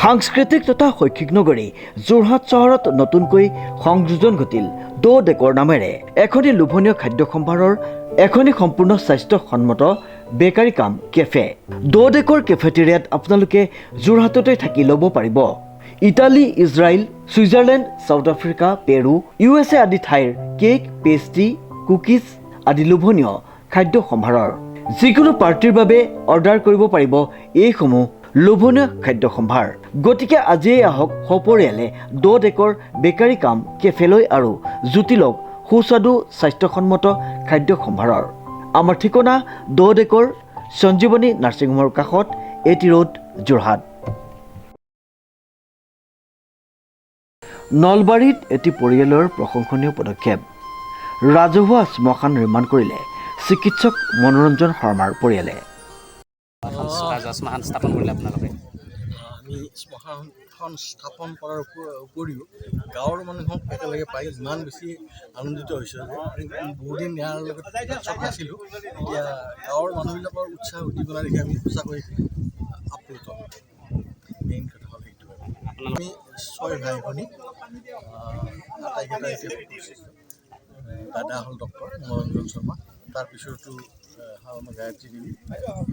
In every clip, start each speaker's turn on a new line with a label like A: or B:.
A: সাংস্কৃতিক তথা শৈক্ষিক নগৰী যোৰহাট চহৰত নতুনকৈ সংযোজন ঘটিল দ ডেকৰ নামেৰে এখনি লোভনীয় খাদ্য সম্ভাৰৰ এখনি সম্পূৰ্ণ স্বাস্থ্যসন্মত বেকাৰী কাম কেফে। দ ডেকৰ কেফেটেৰিয়াত আপোনালোকে যোৰহাটতে থাকি ল'ব পাৰিব Italy, Israel, Switzerland, South Africa, Peru, USA আদি ঠাইৰ কেক, পেষ্ট্ৰি, কুকিজ আদি লোভনীয় খাদ্য সম্ভাৰৰ। যিকোনো পাৰ্টিৰ বাবে অৰ্ডাৰ কৰিব পাৰিব এইসমূহ লোভনীয় খাদ্য সম্ভাৰ। গতিকে আজিয়ে আহক সপৰিয়ালে দ ডেকৰ বেকাৰী কাম কেফেলৈ আৰু জুতি লওক সুস্বাদু স্বাস্থ্যসন্মত খাদ্য সম্ভাৰৰ। আমাৰ ঠিকনা দ ডেকৰ সঞ্জীৱনী নাৰ্ছিং হোমৰ কাষত, এটি ৰোড, যোৰহাট। নলবাৰীত এটি পৰিয়ালৰ প্ৰশংসনীয় পদক্ষেপ। ৰাজহুৱা শ্মশান নিৰ্মাণ কৰিলে চিকিৎসক মনোৰঞ্জন শৰ্মাৰ পৰিয়ালে।
B: শ্মশান স্থাপন কৰিলে আপোনালোকে?
C: আমি শ্মশানখন স্থাপন কৰাৰ উপৰিও গাঁৱৰ মানুহক একেলগে পাই ইমান বেছি আনন্দিত হৈছোঁ যে বহুদিন ইয়াৰ লগত চব নাছিলোঁ। এতিয়া গাঁৱৰ মানুহবিলাকৰ উৎসাহ উদ্দীপনা দেখি আমি সঁচাকৈ আপ্লুত। মেইন কথা হ'ল সেইটো। আমি 6 ভাই ভনী, আটাইকেইটা এতিয়া দাদা হ'ল ডক্টৰ মনোৰঞ্জন শৰ্মা, তাৰপিছতো আমাৰ গায়ত্ৰী দেৱী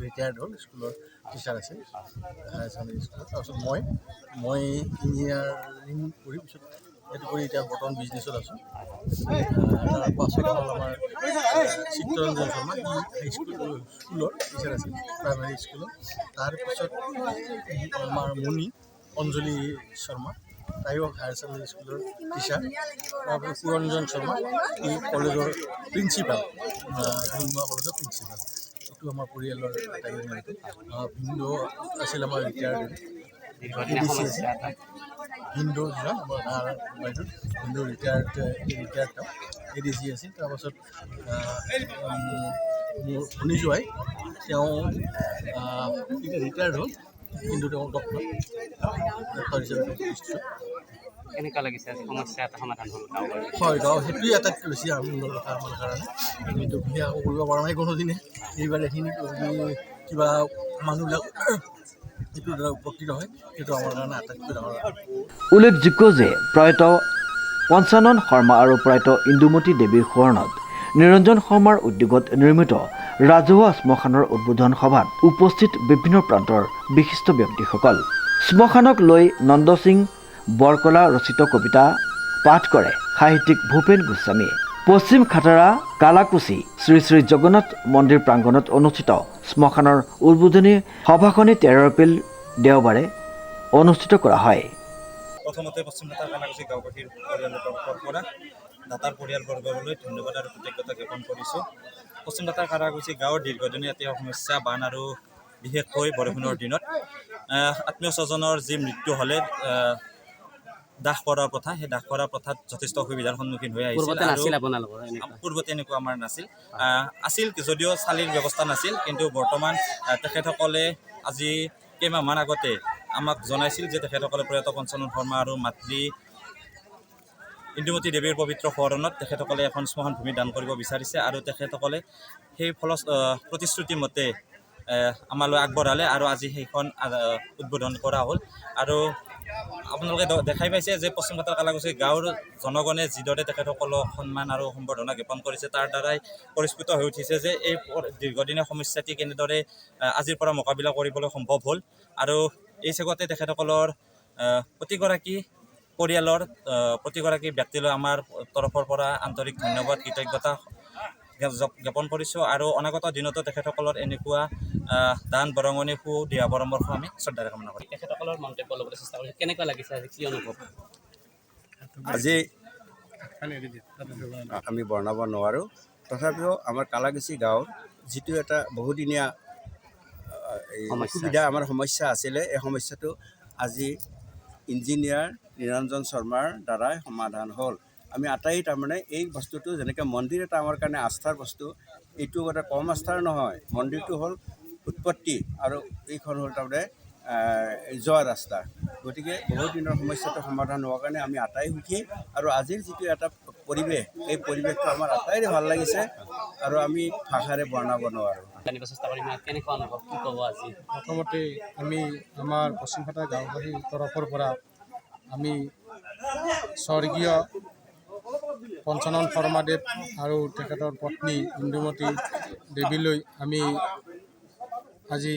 C: ৰিটায়াৰ্ড হ'ল, স্কুলৰ টিচাৰ আছে হায়াৰ ছেকেণ্ডেৰী স্কুলত। তাৰপিছত মই ইঞ্জিনিয়াৰিং কৰি পিছত সেইটো কৰি এতিয়া বৰ্তমান বিজনেছত আছোঁ। তাৰপাছত হ'ল আমাৰ চিত্তৰঞ্জন শৰ্মা, স্কুলৰ টিচাৰ আছিল, প্ৰাইমাৰী স্কুলত। তাৰপিছত আমাৰ মণি অঞ্জলি শৰ্মা, তাইও হায়াৰ ছেকেণ্ডেৰী স্কুলৰ টিচাৰ। তাৰপিছত সুৰঞ্জন শৰ্মা, এই কলেজৰ প্ৰিন্সিপাল, ধুমুৱা কলেজৰ প্ৰিন্সিপাল। এইটো আমাৰ পৰিয়ালৰ আটাইকেইটা। ভিন্দু আছিল আমাৰ ৰিটায়াৰ্ড হিন্দু যিজন আমাৰ বাইদেউ হিন্দু ৰিটায়াৰ্ড ADC আছিল। তাৰপাছত মোৰ ভনী জোৱাই, তেওঁ এতিয়া ৰিটায়াৰ্ড হ'ল, কিন্তু তেওঁ ডক্টৰ হিচাপে প্ৰতিষ্ঠিত।
B: কেনেকুৱা লাগিছে আজি সমস্যা এটা সমাধান হ'ল?
C: হয়, গাঁও সেইটোৱে আটাইতকৈ বেছি আনন্দৰ কথা আমাৰ কাৰণে। আমিতো বিয়া কৰিব পৰা নাই কোনোদিনে। এইবাৰ এইখিনি কিবা মানুহবিলাক এইটোৰ দ্বাৰা উপকৃত হয়, সেইটো আমাৰ কাৰণে আটাইতকৈ ডাঙৰ।
A: উল্লেখযোগ্য যে প্ৰয়াত পঞ্চানন শৰ্মা আৰু প্ৰয়াত ইন্দুমতী দেৱীৰ সোঁৱৰণত নিৰঞ্জন শৰ্মাৰ উদ্যোগত নিৰ্মিত ৰাজহুৱা শ্মশানৰ উদ্বোধন সভাত উপস্থিত বিভিন্ন প্ৰান্তৰ বিশিষ্ট ব্যক্তিসকল। শ্মশানক লৈ নন্দ সিং বৰকলা ৰচিত কবিতা পাঠ কৰে সাহিত্যিক ভূপেন গোস্বামীয়ে। পশ্চিম খাটাৰা কালাকুচি শ্ৰী শ্ৰী জগন্নাথ মন্দিৰ প্ৰাংগণত অনুষ্ঠিত শ্মশানৰ উদ্বোধনী সভাখনি 13 এপ্ৰিল দেওবাৰে অনুষ্ঠিত কৰা হয়।
D: প্ৰথমতে পশ্চিম খাটাৰ কালাকুচি গাঁওবাসীৰ পৰিয়ালৰ তৰফৰ পৰা দাতাৰ পৰিয়ালবৰ্গলৈ ধন্যবাদ আৰু কৃতজ্ঞতা জ্ঞাপন কৰিছোঁ। পশ্চিম খাটাৰ কালাকুচি গাঁৱৰ দীৰ্ঘদিনীয়া এটি সমস্যা, বান আৰু বিশেষকৈ বৰষুণৰ দিনত আত্মীয় স্বজনৰ যি মৃত্যু হ'লে দাহ কৰাৰ প্ৰথা, সেই দাহ কৰাৰ প্ৰথাত যথেষ্ট অসুবিধাৰ সন্মুখীন হৈ আহিছিল। পূৰ্বতে এনেকুৱা আমাৰ নাছিল, আছিল যদিও চালিৰ ব্যৱস্থা নাছিল। কিন্তু বৰ্তমান তেখেতসকলে আজি কেইমাহমান আগতে আমাক জনাইছিল যে তেখেতসকলে প্ৰয়াত পঞ্চানন শৰ্মা আৰু মাতৃ ইন্দুমতী দেৱীৰ পবিত্ৰ সোঁৱৰণত তেখেতসকলে এখন শ্মশান ভূমি দান কৰিব বিচাৰিছে আৰু তেখেতসকলে সেই প্ৰতিশ্ৰুতি মতে আমালৈ আগবঢ়ালে আৰু আজি সেইখন উদ্বোধন কৰা হ'ল। আৰু আপোনালোকে দেখাই পাইছে যে পশ্চিম খাটাৰ কালাকুচি গাঁৱৰ জনগণে যিদৰে তেখেতসকলক সন্মান আৰু সম্বৰ্ধনা জ্ঞাপন কৰিছে, তাৰ দ্বাৰাই পৰিস্ফুট হৈ উঠিছে যে এই দীৰ্ঘদিনীয়া সমস্যাটি কেনেদৰে আজিৰ পৰা মোকাবিলা কৰিবলৈ সম্ভৱ হ'ল। আৰু এই চেগতে তেখেতসকলৰ প্ৰতিগৰাকী পৰিয়ালৰ প্ৰতিগৰাকী ব্যক্তিলৈ আমাৰ তৰফৰ পৰা আন্তৰিক ধন্যবাদ, কৃতজ্ঞতা জ্ঞাপন কৰিছোঁ। আৰু অনাগত দিনতো তেখেতসকলৰ এনেকুৱা দান বৰঙণি দিহা পৰামৰ্শ আমি শ্ৰদ্ধাৰে কামনা কৰিম।
B: তেখেতসকলৰ মন্তব্য ল'বলৈ চেষ্টা কৰিছোঁ। কেনেকুৱা লাগিছে আজি, কি অনুভৱ?
E: আজি আমি বৰ্ণাব নোৱাৰোঁ, তথাপিও আমাৰ কালাকুচি গাঁৱৰ যিটো এটা বহুদিনীয়া অসুবিধা, আমাৰ সমস্যা আছিলে, এই সমস্যাটো আজি ইঞ্জিনিয়াৰ নিৰঞ্জন শৰ্মাৰ দ্বাৰাই সমাধান হ'ল। আমি আটাই তাৰমানে এই বস্তুটো, যেনেকৈ মন্দিৰ এটা আমাৰ কাৰণে আস্থাৰ বস্তু, এইটো এটা কম আস্থাৰ নহয়। মন্দিৰটো হ'ল উৎপত্তি আৰু এইখন হ'ল তাৰমানে যোৱা ৰাস্তা। গতিকে বহুত দিনৰ সমস্যাটো সমাধান হোৱাৰ কাৰণে আমি আটাই সুখী। আৰু আজিৰ যিটো এটা পৰিৱেশ, এই পৰিৱেশটো আমাৰ আটাইৰে ভাল লাগিছে আৰু আমি ভাষাৰে বৰ্ণাব নোৱাৰোঁ।
B: জানিব চেষ্টা কৰিম কেনেকুৱা অনুভৱ কি ক'ব আজি
F: প্ৰথমতে আমি আমাৰ পশ্চিমঘাটা গাঁওবাসীৰ তৰফৰ পৰা আমি স্বৰ্গীয় পঞ্চানন শৰ্মাদেৱ আৰু তেখেতৰ পত্নী ইন্দুমতী দেৱীলৈ আমি আজি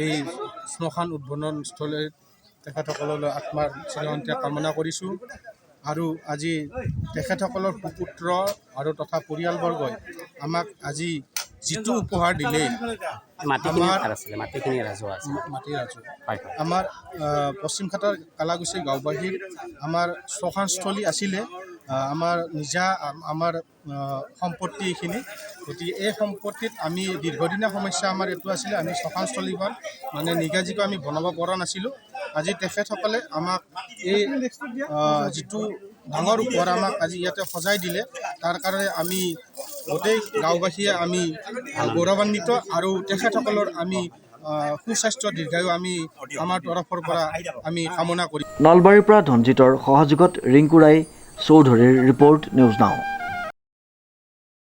F: এই শ্মশান উদ্বোধনস্থলীত তেখেতসকললৈ আত্মাৰ চিৰশান্তি কামনা কৰিছোঁ আৰু আজি তেখেতসকলৰ সুপুত্ৰ আৰু তথা পৰিয়ালবৰ্গই আমাক আজি যিটো উপহাৰ দিলে
B: মাটিখিনি কাৰ আছিলে মাটিখিনি ৰাজহুৱা আছিলে
F: মাটি ৰাজু
B: হয় হয়
F: আমাৰ পশ্চিমঘাটাৰ কালাগুচি গাঁওবাসীৰ আমাৰ শ্মশানস্থলী আছিলে আমাৰ নিজা আমাৰ সম্পত্তি এইখিনি গতিকে এই সম্পত্তিত আমি দীৰ্ঘদিনীয়া সমস্যা আমাৰ এইটো আছিলে আমি শ্মশানস্থলীখন মানে নিগাজিকৈ আমি বনাব পৰা নাছিলোঁ আজি তেখেতসকলে আমাক এই যিটো ডাঙৰ উপহাৰ আমাক আজি ইয়াতে সজাই দিলে তাৰ কাৰণে আমি গোটেই গাঁওবাসীয়ে আমি গৌৰৱান্বিত আৰু তেখেতসকলৰ আমি সুস্বাস্থ্য দীৰ্ঘায়ু আমি আমাৰ তৰফৰ পৰা আমি কামনা কৰিম
A: নলবাৰীৰ পৰা ধনজিতৰ সহযোগত ৰিংকু ৰায় চৌধুৰীৰ ৰিপৰ্ট নিউজ নাও।